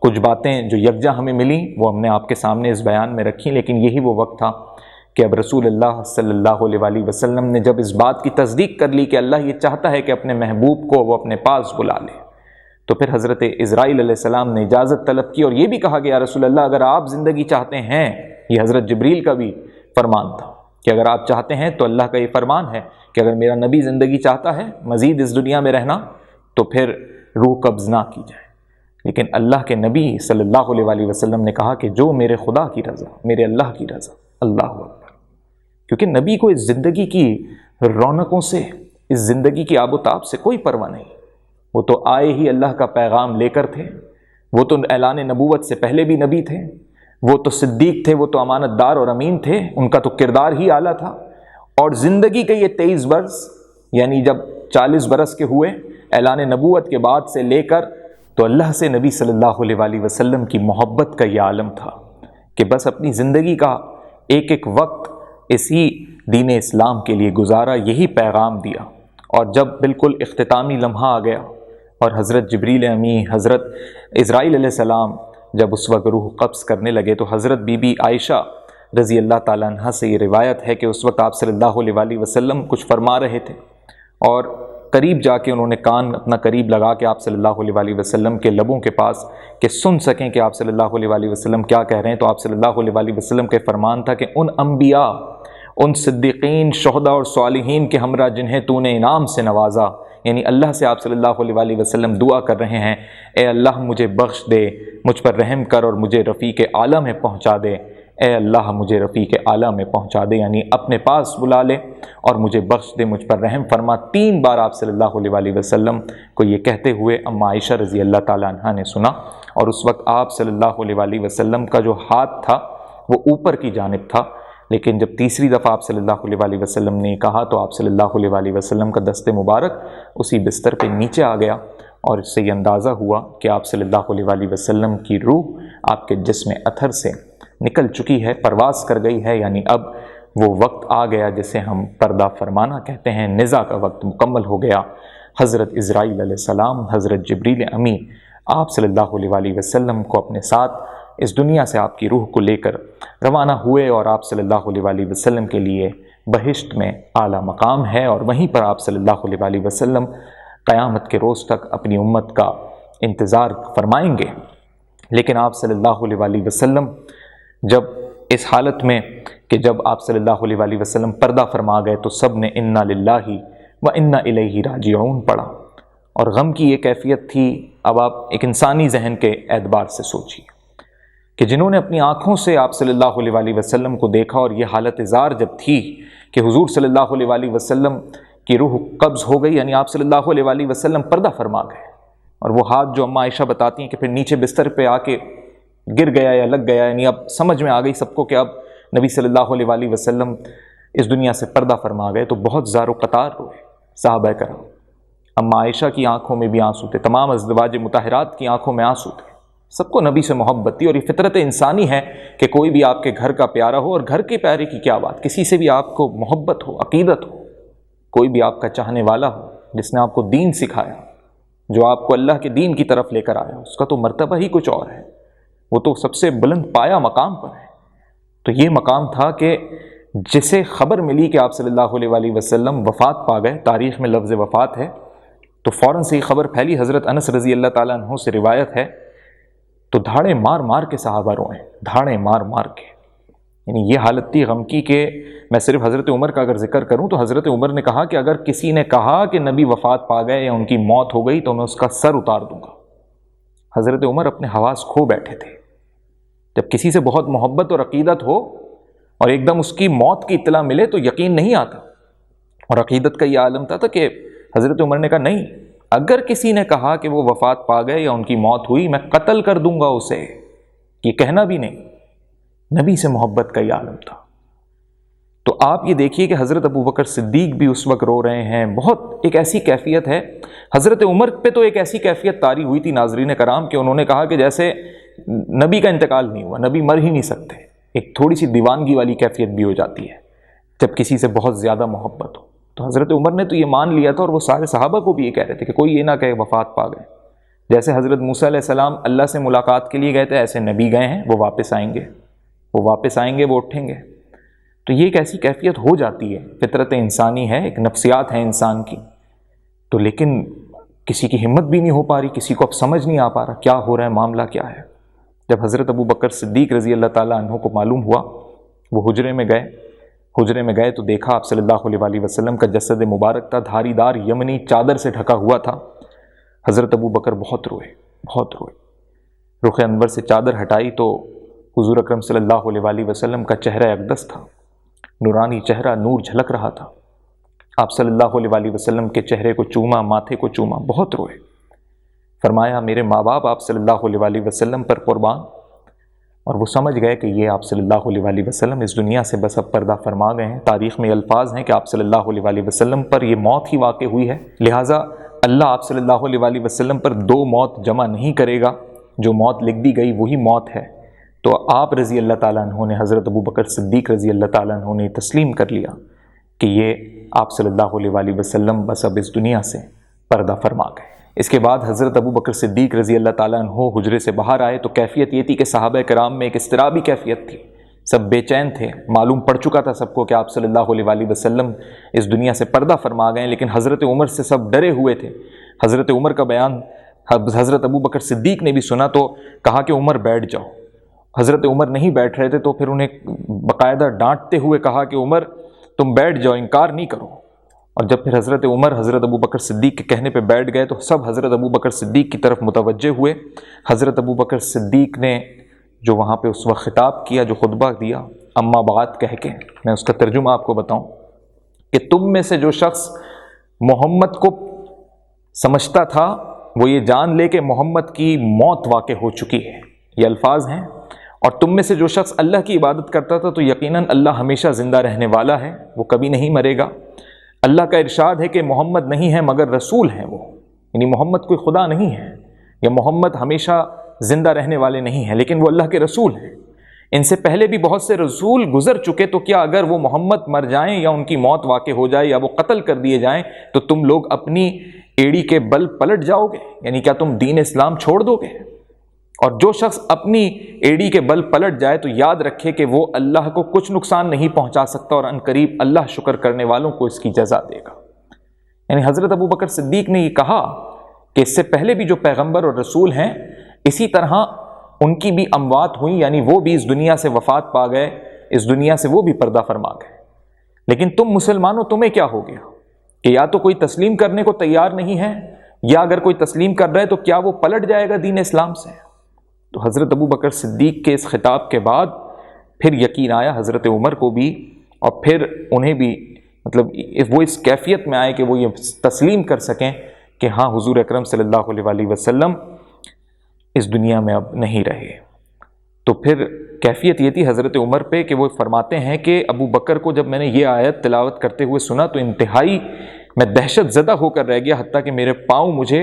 کچھ باتیں جو یکجا ہمیں ملیں وہ ہم نے آپ کے سامنے اس بیان میں رکھی، لیکن یہی وہ وقت تھا کہ اب رسول اللہ صلی اللہ علیہ وآلہ وسلم نے جب اس بات کی تصدیق کر لی کہ اللہ یہ چاہتا ہے کہ اپنے محبوب کو وہ اپنے پاس بلا لے، تو پھر حضرت اسرائیل علیہ السلام نے اجازت طلب کی، اور یہ بھی کہا کہ یا رسول اللہ اگر آپ زندگی چاہتے ہیں، یہ حضرت جبریل کا بھی فرمان تھا کہ اگر آپ چاہتے ہیں تو اللہ کا یہ فرمان ہے کہ اگر میرا نبی زندگی چاہتا ہے مزید اس دنیا میں رہنا تو پھر روح قبض نہ کی جائے، لیکن اللہ کے نبی صلی اللہ علیہ وآلہ وسلم نے کہا کہ جو میرے خدا کی رضا، میرے اللہ کی رضا، اللہ اکبر، کیونکہ نبی کو اس زندگی کی رونقوں سے، اس زندگی کی آب و تاب سے کوئی پرواہ نہیں، وہ تو آئے ہی اللہ کا پیغام لے کر تھے، وہ تو اعلان نبوت سے پہلے بھی نبی تھے، وہ تو صدیق تھے، وہ تو امانت دار اور امین تھے، ان کا تو کردار ہی اعلیٰ تھا، اور زندگی کے یہ 23 برس، یعنی جب 40 برس کے ہوئے اعلان نبوت کے بعد سے لے کر، تو اللہ سے نبی صلی اللہ علیہ وآلہ وسلم کی محبت کا یہ عالم تھا کہ بس اپنی زندگی کا ایک ایک وقت اسی دین اسلام کے لیے گزارا، یہی پیغام دیا، اور جب بالکل اختتامی لمحہ آ گیا اور حضرت جبریل امی، حضرت اسرائیل علیہ السلام جب اس وقت روح قبض کرنے لگے، تو حضرت بی بی عائشہ رضی اللہ تعالیٰ عنہ سے یہ روایت ہے کہ اس وقت آپ صلی اللہ علیہ وآلہ وسلم کچھ فرما رہے تھے، اور قریب جا کے انہوں نے کان اپنا قریب لگا کے آپ صلی اللہ علیہ وآلہ وسلم کے لبوں کے پاس کہ سن سکیں کہ آپ صلی اللہ علیہ وآلہ وسلم کیا کہہ رہے ہیں، تو آپ صلی اللہ علیہ وآلہ وسلم کے فرمان تھا کہ ان انبیاء، ان صدیقین، شہداء اور صالحین کے ہمراہ جنہیں تو نے انعام سے نوازا، یعنی اللہ سے آپ صلی اللہ علیہ وآلہ وسلم دعا کر رہے ہیں، اے اللہ مجھے بخش دے، مجھ پر رحم کر اور مجھے رفیق اعلیٰ میں پہنچا دے، اے اللہ مجھے رفیق اعلیٰ میں پہنچا دے، یعنی اپنے پاس بلا لے اور مجھے بخش دے، مجھ پر رحم فرما۔ 3 بار آپ صلی اللہ علیہ وآلہ وسلم کو یہ کہتے ہوئے اما عائشہ رضی اللہ تعالیٰ عنہ نے سنا، اور اس وقت آپ صلی اللہ علیہ وآلہ وسلم کا جو ہاتھ تھا وہ اوپر کی جانب تھا، لیکن جب تیسری دفعہ آپ صلی اللہ علیہ وآلہ وسلم نے کہا تو آپ صلی اللہ علیہ وآلہ وسلم کا دست مبارک اسی بستر پہ نیچے آ گیا، اور اس سے یہ اندازہ ہوا کہ آپ صلی اللہ علیہ وآلہ وسلم کی روح آپ کے جسم اطہر سے نکل چکی ہے، پرواز کر گئی ہے، یعنی اب وہ وقت آ گیا جسے ہم پردہ فرمانا کہتے ہیں، نزا کا وقت مکمل ہو گیا۔ حضرت اسرائیل علیہ السلام، حضرت جبریل امی آپ صلی اللہ علیہ وآلہ وسلم کو اپنے ساتھ اس دنیا سے آپ کی روح کو لے کر روانہ ہوئے، اور آپ صلی اللہ علیہ وآلہ وسلم کے لیے بہشت میں اعلیٰ مقام ہے، اور وہیں پر آپ صلی اللہ علیہ وآلہ وسلم قیامت کے روز تک اپنی امت کا انتظار فرمائیں گے۔ لیکن آپ صلی اللہ علیہ وآلہ وسلم جب اس حالت میں کہ جب آپ صلی اللہ علیہ وآلہ وسلم پردہ فرما گئے تو سب نے انا للہ و انا الیہ راجعون پڑھا، اور غم کی یہ کیفیت تھی۔ اب آپ ایک انسانی ذہن کے اعتبار سے سوچیے کہ جنہوں نے اپنی آنکھوں سے آپ صلی اللہ علیہ وآلہ وسلم کو دیکھا، اور یہ حالت زار جب تھی کہ حضور صلی اللہ علیہ وآلہ وسلم کی روح قبض ہو گئی، یعنی آپ صلی اللہ علیہ وآلہ وسلم پردہ فرما گئے، اور وہ ہاتھ جو اما عائشہ بتاتی ہیں کہ پھر نیچے بستر پہ آ کے گر گیا یا لگ گیا، یعنی اب سمجھ میں آ گئی سب کو کہ اب نبی صلی اللہ علیہ وآلہ وسلم اس دنیا سے پردہ فرما گئے، تو بہت زار و قطار روئے صحابہ کرام۔ اما عائشہ کی آنکھوں میں بھی آنسو تھے، تمام ازواج مطہرات کی آنکھوں میں آنسو تھے، سب کو نبی سے محبت تھی، اور یہ فطرت انسانی ہے کہ کوئی بھی آپ کے گھر کا پیارا ہو، اور گھر کے پیارے کی کیا بات، کسی سے بھی آپ کو محبت ہو، عقیدت ہو، کوئی بھی آپ کا چاہنے والا ہو جس نے آپ کو دین سکھایا، جو آپ کو اللہ کے دین کی طرف لے کر آیا، اس کا تو مرتبہ ہی کچھ اور ہے، وہ تو سب سے بلند پایا مقام پر ہے۔ تو یہ مقام تھا کہ جسے خبر ملی کہ آپ صلی اللہ علیہ وآلہ وسلم وفات پا گئے، تاریخ میں لفظ وفات ہے، تو فوراً سے یہ خبر پھیلی۔ حضرت انس رضی اللہ تعالیٰ عنہ سے روایت ہے، تو دھاڑے مار مار کے صحابہ روئے، دھاڑے مار مار کے، یعنی یہ حالت تھی غم کی کہ میں صرف حضرت عمر کا اگر ذکر کروں تو حضرت عمر نے کہا کہ اگر کسی نے کہا کہ نبی وفات پا گئے یا ان کی موت ہو گئی تو میں اس کا سر اتار دوں گا۔ حضرت عمر اپنے حواس کھو بیٹھے تھے۔ جب کسی سے بہت محبت اور عقیدت ہو اور ایک دم اس کی موت کی اطلاع ملے تو یقین نہیں آتا، اور عقیدت کا یہ عالم تھا کہ حضرت عمر نے کہا نہیں، اگر کسی نے کہا کہ وہ وفات پا گئے یا ان کی موت ہوئی میں قتل کر دوں گا اسے، یہ کہنا بھی نہیں۔ نبی سے محبت کا یہ عالم تھا۔ تو آپ یہ دیکھیے کہ حضرت ابو بکر صدیق بھی اس وقت رو رہے ہیں، بہت ایک ایسی کیفیت ہے۔ حضرت عمر پہ تو ایک ایسی کیفیت طاری ہوئی تھی ناظرین کرام کہ انہوں نے کہا کہ جیسے نبی کا انتقال نہیں ہوا، نبی مر ہی نہیں سکتے، ایک تھوڑی سی دیوانگی والی کیفیت بھی ہو جاتی ہے جب کسی سے بہت زیادہ محبت ہو۔ تو حضرت عمر نے تو یہ مان لیا تھا، اور وہ سارے صحابہ کو بھی یہ کہہ رہے تھے کہ کوئی یہ نہ کہے وفات پا گئے۔ جیسے حضرت موسیٰ علیہ السلام اللہ سے ملاقات کے لیے گئے تھے، ایسے نبی گئے ہیں، وہ واپس آئیں گے، وہ واپس آئیں گے، وہ اٹھیں گے۔ تو یہ ایک ایسی کیفیت ہو جاتی ہے، فطرت انسانی ہے، ایک نفسیات ہے انسان کی، تو لیکن کسی کی ہمت بھی نہیں ہو پا رہی، کسی کو اب سمجھ نہیں آ پا رہا کیا ہو رہا ہے، معاملہ کیا ہے۔ جب حضرت ابو بکر صدیق رضی اللہ تعالیٰ عنہ کو معلوم ہوا، وہ حجرے میں گئے تو دیکھا آپ صلی اللہ علیہ وآلہ وسلم کا جسد مبارک تھا، دھاری دار یمنی چادر سے ڈھکا ہوا تھا۔ حضرت ابو بکر بہت روئے، رخ انور سے چادر ہٹائی تو حضور اکرم صلی اللہ علیہ وآلہ وسلم کا چہرہ اقدس تھا، نورانی چہرہ، نور جھلک رہا تھا۔ آپ صلی اللہ علیہ وآلہ وسلم کے چہرے کو چوما، ماتھے کو چوما، بہت روئے۔ فرمایا میرے ماں باپ آپ صلی اللہ علیہ وآلہ وسلم پر قربان، اور وہ سمجھ گئے کہ یہ آپ صلی اللہ علیہ وآلہ وسلم اس دنیا سے بس اب پردہ فرما گئے ہیں۔ تاریخ میں الفاظ ہیں کہ آپ صلی اللہ علیہ وآلہ وسلم پر یہ موت ہی واقع ہوئی ہے، لہٰذا اللہ آپ صلی اللہ علیہ وآلہ وسلم پر دو موت جمع نہیں کرے گا، جو موت لکھ دی گئی وہی موت ہے۔ تو آپ رضی اللہ تعالیٰ عنہ نے، حضرت ابو بکر صدیق رضی اللہ تعالیٰ عنہ نے تسلیم کر لیا کہ یہ آپ صلی اللہ علیہ وآلہ وسلم بس اب اس دنیا سے پردہ فرما گئے۔ اس کے بعد حضرت ابو بکر صدیق رضی اللہ تعالیٰ عنہ حجرے سے باہر آئے تو کیفیت یہ تھی کہ صحابہ کرام میں ایک اضطرابی کیفیت تھی، سب بے چین تھے، معلوم پڑ چکا تھا سب کو کہ آپ صلی اللہ علیہ وآلہ وسلم اس دنیا سے پردہ فرما گئے، لیکن حضرت عمر سے سب ڈرے ہوئے تھے۔ حضرت عمر کا بیان حضرت ابو بکر صدیق نے بھی سنا تو کہا کہ عمر بیٹھ جاؤ۔ حضرت عمر نہیں بیٹھ رہے تھے تو پھر انہیں باقاعدہ ڈانٹتے ہوئے کہا کہ عمر تم بیٹھ جاؤ، انکار نہیں کرو۔ اور جب پھر حضرت عمر حضرت ابو بکر صدیق کے کہنے پہ بیٹھ گئے تو سب حضرت ابو بکر صدیق کی طرف متوجہ ہوئے۔ حضرت ابو بکر صدیق نے جو وہاں پہ اس وقت خطاب کیا، جو خطبہ دیا اما بعد کہہ کے، میں اس کا ترجمہ آپ کو بتاؤں کہ تم میں سے جو شخص محمد کو سمجھتا تھا وہ یہ جان لے کہ محمد کی موت واقع ہو چکی ہے، یہ الفاظ ہیں۔ اور تم میں سے جو شخص اللہ کی عبادت کرتا تھا تو یقیناً اللہ ہمیشہ زندہ رہنے والا ہے، وہ کبھی نہیں مرے گا۔ اللہ کا ارشاد ہے کہ محمد نہیں ہے مگر رسول ہیں وہ، یعنی محمد کوئی خدا نہیں ہے، یا محمد ہمیشہ زندہ رہنے والے نہیں ہیں، لیکن وہ اللہ کے رسول ہیں۔ ان سے پہلے بھی بہت سے رسول گزر چکے، تو کیا اگر وہ محمد مر جائیں یا ان کی موت واقع ہو جائے یا وہ قتل کر دیے جائیں تو تم لوگ اپنی ایڑی کے بل پلٹ جاؤ گے؟ یعنی کیا تم دین اسلام چھوڑ دو گے؟ اور جو شخص اپنی ایڑی کے بل پلٹ جائے تو یاد رکھے کہ وہ اللہ کو کچھ نقصان نہیں پہنچا سکتا، اور عنقریب اللہ شکر کرنے والوں کو اس کی جزا دے گا۔ یعنی حضرت ابو بکر صدیق نے یہ کہا کہ اس سے پہلے بھی جو پیغمبر اور رسول ہیں اسی طرح ان کی بھی اموات ہوئی، یعنی وہ بھی اس دنیا سے وفات پا گئے، اس دنیا سے وہ بھی پردہ فرما گئے، لیکن تم مسلمانوں تمہیں کیا ہو گیا کہ یا تو کوئی تسلیم کرنے کو تیار نہیں ہے، یا اگر کوئی تسلیم کر رہا ہے تو کیا وہ پلٹ جائے گا دین اسلام سے؟ تو حضرت ابو بکر صدیق کے اس خطاب کے بعد پھر یقین آیا حضرت عمر کو بھی، اور پھر انہیں بھی مطلب وہ اس کیفیت میں آئے کہ وہ یہ تسلیم کر سکیں کہ ہاں حضور اکرم صلی اللہ علیہ وآلہ وسلم اس دنیا میں اب نہیں رہے۔ تو پھر کیفیت یہ تھی حضرت عمر پہ کہ وہ فرماتے ہیں کہ ابو بکر کو جب میں نے یہ آیت تلاوت کرتے ہوئے سنا تو انتہائی میں دہشت زدہ ہو کر رہ گیا، حتیٰ کہ میرے پاؤں مجھے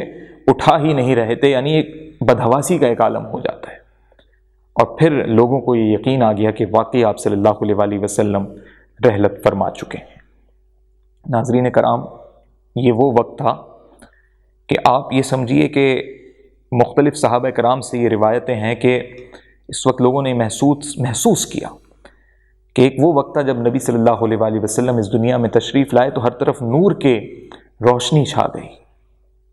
اٹھا ہی نہیں رہے تھے، یعنی ایک بدحواسی کا ایک عالم ہو جاتا ہے۔ اور پھر لوگوں کو یہ یقین آ گیا کہ واقعی آپ صلی اللہ علیہ وآلہ وسلم رحلت فرما چکے ہیں۔ ناظرین کرام، یہ وہ وقت تھا کہ آپ یہ سمجھیے کہ مختلف صحابہ کرام سے یہ روایتیں ہیں کہ اس وقت لوگوں نے محسوس کیا کہ ایک وہ وقت تھا جب نبی صلی اللہ علیہ وآلہ وسلم اس دنیا میں تشریف لائے تو ہر طرف نور کے روشنی چھا گئی،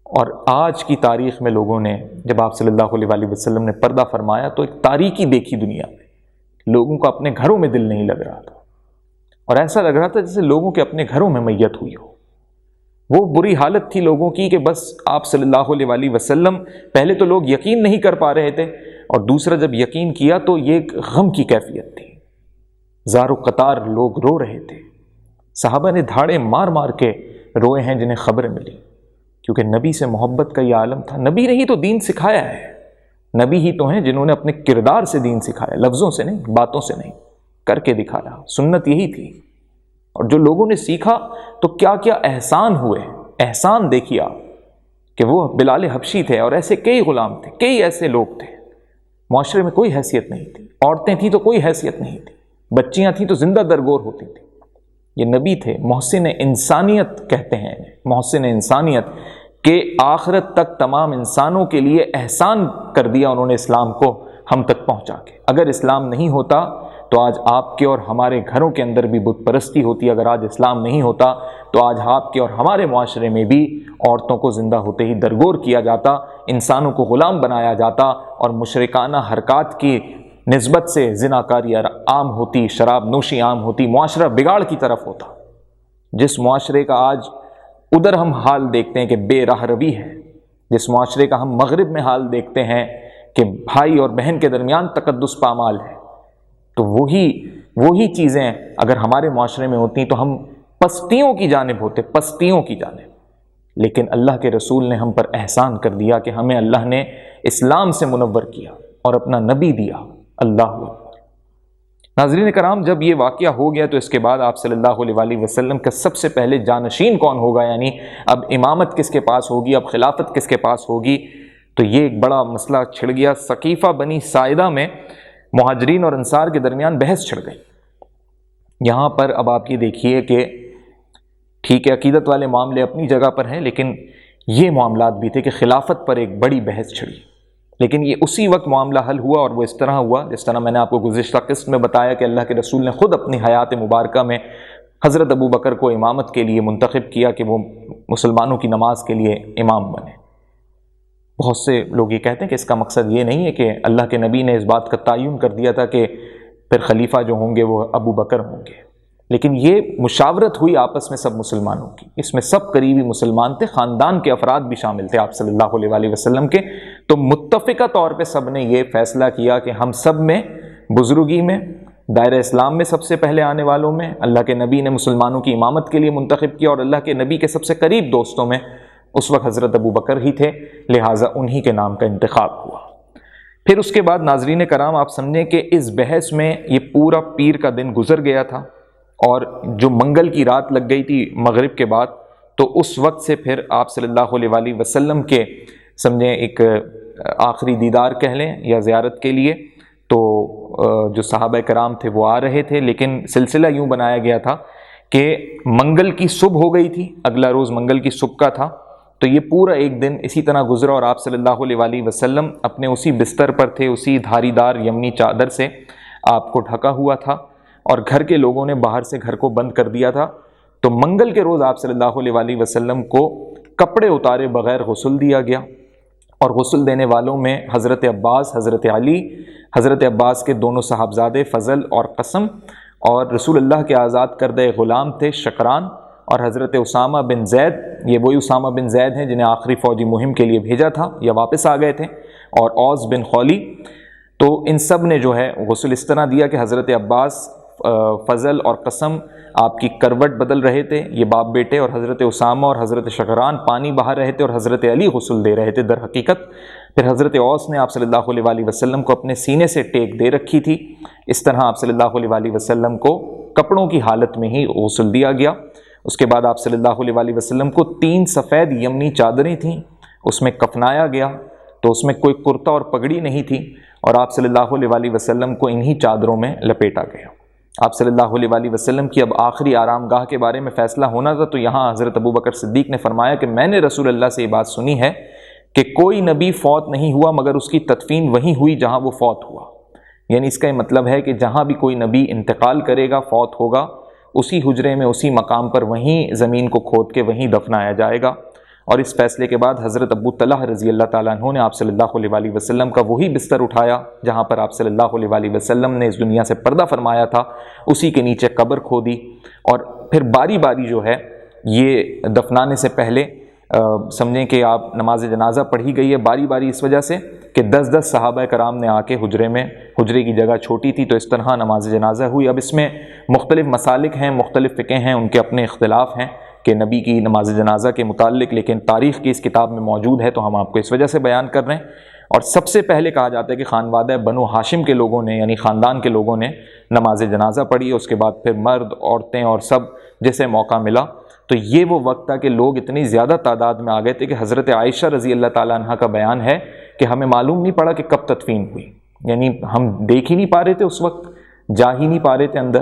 اور آج کی تاریخ میں لوگوں نے جب آپ صلی اللہ علیہ وآلہ وسلم نے پردہ فرمایا تو ایک تاریکی دیکھی دنیا میں، لوگوں کو اپنے گھروں میں دل نہیں لگ رہا تھا، اور ایسا لگ رہا تھا جیسے لوگوں کے اپنے گھروں میں میت ہوئی ہو۔ وہ بری حالت تھی لوگوں کی کہ بس آپ صلی اللہ علیہ وآلہ وسلم، پہلے تو لوگ یقین نہیں کر پا رہے تھے، اور دوسرا جب یقین کیا تو یہ ایک غم کی کیفیت تھی، زار و قطار لوگ رو رہے تھے، صحابہ نے دھاڑے مار مار کے روئے ہیں جنہیں خبریں ملی، کیونکہ نبی سے محبت کا یہ عالم تھا۔ نبی نے ہی تو دین سکھایا ہے، نبی ہی تو ہیں جنہوں نے اپنے کردار سے دین سکھایا، لفظوں سے نہیں، باتوں سے نہیں، کر کے دکھایا، سنت یہی تھی۔ اور جو لوگوں نے سیکھا تو کیا کیا احسان ہوئے، احسان دیکھیے آپ کہ وہ بلال حبشی تھے، اور ایسے کئی غلام تھے، کئی ایسے لوگ تھے، معاشرے میں کوئی حیثیت نہیں تھی، عورتیں تھیں تو کوئی حیثیت نہیں تھی، بچیاں تھیں تو زندہ درگور ہوتی تھیں، یہ نبی تھے، محسن انسانیت کہتے ہیں، محسن انسانیت کہ آخرت تک تمام انسانوں کے لیے احسان کر دیا انہوں نے اسلام کو ہم تک پہنچا کے۔ اگر اسلام نہیں ہوتا تو آج آپ کے اور ہمارے گھروں کے اندر بھی بت پرستی ہوتی. اگر آج اسلام نہیں ہوتا تو آج آپ کے اور ہمارے معاشرے میں بھی عورتوں کو زندہ ہوتے ہی درگور کیا جاتا, انسانوں کو غلام بنایا جاتا, اور مشرکانہ حرکات کی نسبت سے زناکاری عام ہوتی, شراب نوشی عام ہوتی, معاشرہ بگاڑ کی طرف ہوتا. جس معاشرے کا آج ادھر ہم حال دیکھتے ہیں کہ بے راہ روی ہے, جس معاشرے کا ہم مغرب میں حال دیکھتے ہیں کہ بھائی اور بہن کے درمیان تقدس پامال ہے, تو وہی چیزیں اگر ہمارے معاشرے میں ہوتی تو ہم پستیوں کی جانب ہوتے, پستیوں کی جانب. لیکن اللہ کے رسول نے ہم پر احسان کر دیا کہ ہمیں اللہ نے اسلام سے منور کیا اور اپنا نبی دیا. اللہ اکبر. ناظرین کرام, جب یہ واقعہ ہو گیا تو اس کے بعد آپ صلی اللہ علیہ وآلہ وسلم کا سب سے پہلے جانشین کون ہوگا, یعنی اب امامت کس کے پاس ہوگی, اب خلافت کس کے پاس ہوگی, تو یہ ایک بڑا مسئلہ چھڑ گیا. ثقیفہ بنی ساعدہ میں مہاجرین اور انصار کے درمیان بحث چھڑ گئی. یہاں پر اب آپ یہ دیکھیے کہ ٹھیک ہے عقیدت والے معاملے اپنی جگہ پر ہیں, لیکن یہ معاملات بھی تھے کہ خلافت پر ایک بڑی بحث چھڑی. لیکن یہ اسی وقت معاملہ حل ہوا, اور وہ اس طرح ہوا جس طرح میں نے آپ کو گزشتہ قسط میں بتایا کہ اللہ کے رسول نے خود اپنی حیات مبارکہ میں حضرت ابو بکر کو امامت کے لیے منتخب کیا کہ وہ مسلمانوں کی نماز کے لیے امام بنے. بہت سے لوگ یہ کہتے ہیں کہ اس کا مقصد یہ نہیں ہے کہ اللہ کے نبی نے اس بات کا تعین کر دیا تھا کہ پھر خلیفہ جو ہوں گے وہ ابو بکر ہوں گے, لیکن یہ مشاورت ہوئی آپس میں سب مسلمانوں کی. اس میں سب قریبی مسلمان تھے, خاندان کے افراد بھی شامل تھے آپ صلی اللہ علیہ وآلہ وسلم کے. تو متفقہ طور پہ سب نے یہ فیصلہ کیا کہ ہم سب میں بزرگی میں, دائرہ اسلام میں سب سے پہلے آنے والوں میں اللہ کے نبی نے مسلمانوں کی امامت کے لیے منتخب کیا, اور اللہ کے نبی کے سب سے قریب دوستوں میں اس وقت حضرت ابو بکر ہی تھے, لہٰذا انہی کے نام کا انتخاب ہوا. پھر اس کے بعد ناظرین کرام آپ سمجھیں کہ اس بحث میں یہ پورا پیر کا دن گزر گیا تھا, اور جو منگل کی رات لگ گئی تھی مغرب کے بعد, تو اس وقت سے پھر آپ صلی اللہ علیہ وآلہ وسلم کے سمجھیں ایک آخری دیدار کہہ لیں یا زیارت کے لیے تو جو صحابہ کرام تھے وہ آ رہے تھے. لیکن سلسلہ یوں بنایا گیا تھا کہ منگل کی صبح ہو گئی تھی, اگلا روز منگل کی صبح کا تھا, تو یہ پورا ایک دن اسی طرح گزرا, اور آپ صلی اللہ علیہ وآلہ وسلم اپنے اسی بستر پر تھے, اسی دھاری دار یمنی چادر سے آپ کو ڈھکا ہوا تھا, اور گھر کے لوگوں نے باہر سے گھر کو بند کر دیا تھا. تو منگل کے روز آپ صلی اللہ علیہ وآلہ وسلم کو کپڑے اتارے بغیر غسل دیا گیا, اور غسل دینے والوں میں حضرت عباس, حضرت علی, حضرت عباس کے دونوں صاحبزادے فضل اور قسم, اور رسول اللہ کے آزاد کردہ غلام تھے شکران, اور حضرت اسامہ بن زید, یہ وہی اسامہ بن زید ہیں جنہیں آخری فوجی مہم کے لیے بھیجا تھا یا واپس آ گئے تھے, اور اوس بن خولی. تو ان سب نے جو ہے غسل اس طرح دیا کہ حضرت عباس, فضل اور قسم آپ کی کروٹ بدل رہے تھے, یہ باپ بیٹے, اور حضرت اسامہ اور حضرت شکران پانی بہا رہے تھے, اور حضرت علی غسل دے رہے تھے در حقیقت. پھر حضرت اوس نے آپ صلی اللہ علیہ وآلہ وسلم کو اپنے سینے سے ٹیک دے رکھی تھی. اس طرح آپ صلی اللہ علیہ وآلہ وسلم کو کپڑوں کی حالت میں ہی غسل دیا گیا. اس کے بعد آپ صلی اللہ علیہ وآلہ وسلم کو 3 سفید یمنی چادریں تھیں, اس میں کفنایا گیا, تو اس میں کوئی کرتا اور پگڑی نہیں تھی, اور آپ صلی اللہ علیہ وآلہ وسلم کو انہی چادروں میں لپیٹا گیا. آپ صلی اللہ علیہ وآلہ وسلم کی اب آخری آرام گاہ کے بارے میں فیصلہ ہونا تھا, تو یہاں حضرت ابو بکر صدیق نے فرمایا کہ میں نے رسول اللہ سے یہ بات سنی ہے کہ کوئی نبی فوت نہیں ہوا مگر اس کی تدفین وہیں ہوئی جہاں وہ فوت ہوا. یعنی اس کا یہ مطلب ہے کہ جہاں بھی کوئی نبی انتقال کرے گا, فوت ہوگا, اسی حجرے میں, اسی مقام پر, وہیں زمین کو کھود کے وہیں دفنایا جائے گا. اور اس فیصلے کے بعد حضرت ابو طلحہ رضی اللہ تعالیٰ عنہ نے آپ صلی اللہ علیہ وآلہ وسلم کا وہی بستر اٹھایا جہاں پر آپ صلی اللہ علیہ وآلہ وسلم نے اس دنیا سے پردہ فرمایا تھا, اسی کے نیچے قبر کھودی. اور پھر باری باری جو ہے یہ دفنانے سے پہلے سمجھیں کہ آپ نماز جنازہ پڑھی گئی ہے باری باری اس وجہ سے کہ 10 صحابہ کرام نے آ کے حجرے کی جگہ چھوٹی تھی, تو اس طرح نماز جنازہ ہوئی. اب اس میں مختلف مسالک ہیں, مختلف فقہ ہیں, ان کے اپنے اختلاف ہیں کہ نبی کی نماز جنازہ کے متعلق, لیکن تاریخ کی اس کتاب میں موجود ہے, تو ہم آپ کو اس وجہ سے بیان کر رہے ہیں. اور سب سے پہلے کہا جاتا ہے کہ خانوادہ بنو ہاشم کے لوگوں نے, یعنی خاندان کے لوگوں نے نماز جنازہ پڑھی, اس کے بعد پھر مرد, عورتیں اور سب جسے موقع ملا. تو یہ وہ وقت تھا کہ لوگ اتنی زیادہ تعداد میں آ گئے تھے کہ حضرت عائشہ رضی اللہ تعالیٰ عنہ کا بیان ہے کہ ہمیں معلوم نہیں پڑا کہ کب تدفین ہوئی, یعنی ہم دیکھ ہی نہیں پا رہے تھے اس وقت, جا ہی نہیں پا رہے تھے اندر.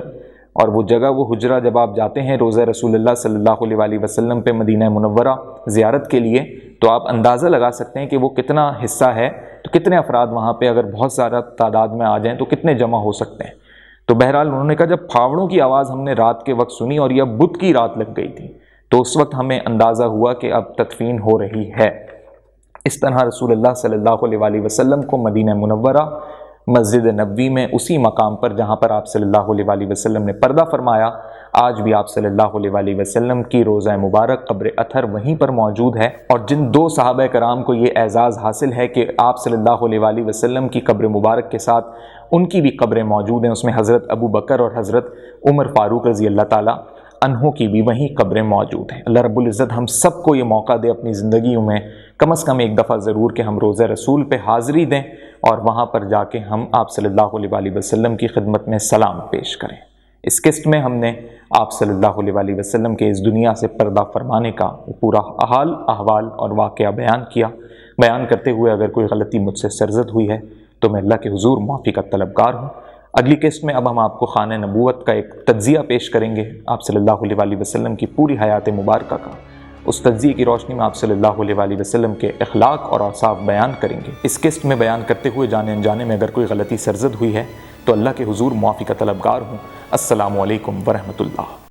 اور وہ جگہ, وہ حجرہ جب آپ جاتے ہیں روضہ رسول اللہ صلی اللہ علیہ وآلہ وسلم پہ مدینہ منورہ زیارت کے لیے, تو آپ اندازہ لگا سکتے ہیں کہ وہ کتنا حصہ ہے, تو کتنے افراد وہاں پہ اگر بہت زیادہ تعداد میں آ جائیں تو کتنے جمع ہو سکتے ہیں. تو بہرحال انہوں نے کہا جب پھاوڑوں کی آواز ہم نے رات کے وقت سنی اور یہ بدھ کی رات لگ گئی تھی تو اس وقت ہمیں اندازہ ہوا کہ اب تدفین ہو رہی ہے۔ اس طرح رسول اللہ صلی اللہ علیہ وآلہ وسلم کو مدینہ منورہ مسجد نبوی میں اسی مقام پر جہاں پر آپ صلی اللہ علیہ وآلہ وسلم نے پردہ فرمایا، آج بھی آپ صلی اللہ علیہ وآلہ وسلم کی روضہ مبارک قبر اطہر وہیں پر موجود ہے۔ اور جن دو صحابہ کرام کو یہ اعزاز حاصل ہے کہ آپ صلی اللہ علیہ وآلہ وسلم کی قبر مبارک کے ساتھ ان کی بھی قبریں موجود ہیں، اس میں حضرت ابو بکر اور حضرت عمر فاروق رضی اللہ تعالیٰ عنہوں کی بھی وہیں قبریں موجود ہیں۔ اللہ رب العزت ہم سب کو یہ موقع دے اپنی زندگیوں میں کم از کم ایک دفعہ ضرور کہ ہم روضہ رسول پہ حاضری دیں اور وہاں پر جا کے ہم آپ صلی اللہ علیہ وآلہ وسلم کی خدمت میں سلام پیش کریں۔ اس قسط میں ہم نے آپ صلی اللہ علیہ وآلہ وسلم کے اس دنیا سے پردہ فرمانے کا پورا حال، احوال اور واقعہ بیان کیا۔ بیان کرتے ہوئے اگر کوئی غلطی مجھ سے سرزد ہوئی ہے تو میں اللہ کے حضور معافی کا طلبگار ہوں۔ اگلی قسط میں اب ہم آپ کو خانہ نبوت کا ایک تجزیہ پیش کریں گے، آپ صلی اللہ علیہ وآلہ وسلم کی پوری حیات مبارکہ کا۔ اس تجزیے کی روشنی میں آپ صلی اللہ علیہ وآلہ وسلم کے اخلاق اور اوصاف بیان کریں گے۔ اس قسط میں بیان کرتے ہوئے جانے انجانے میں اگر کوئی غلطی سرزد ہوئی ہے تو اللہ کے حضور معافی کا طلبگار ہوں۔ السلام علیکم ورحمۃ اللہ۔